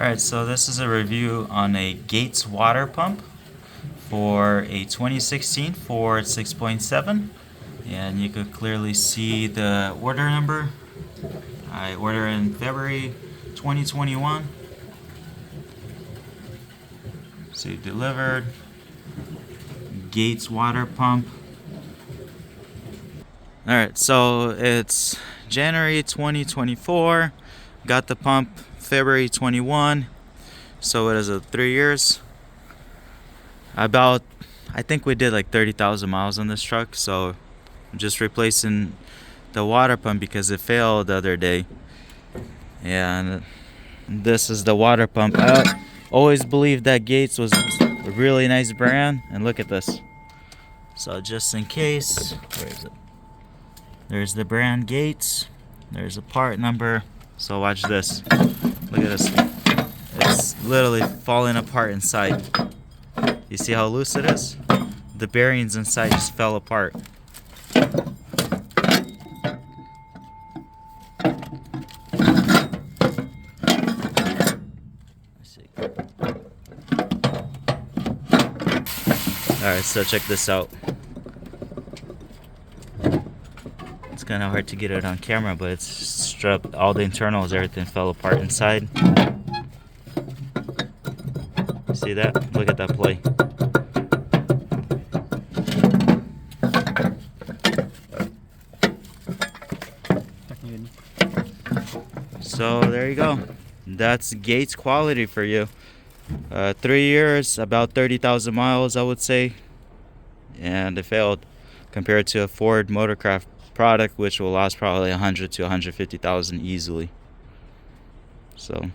Alright, so this is a review on a Gates water pump for a 2016 Ford 6.7, and you could clearly see the order number. I ordered in February 2021. So delivered Gates water pump. Alright, so it's January 2024. Got the pump February 21. So it is 3 years. I think we did like 30,000 miles on this truck. So I'm just replacing the water pump because it failed the other day. And this is the water pump. I always believed that Gates was a really nice brand. And look at this. So just in case, where is it? There's the brand Gates. There's a part number. So watch this. Look at this. It's literally falling apart inside. You see how loose it is? The bearings inside just fell apart. Alright, so check this out. It's kind of hard to get it on camera, but it's stripped. All the internals, everything fell apart inside. See that? Look at that play. So there you go. That's Gates quality for you. 3 years, about 30,000 miles, I would say. And it failed compared to a Ford Motorcraft product, which will last probably 100 to 150,000 easily. So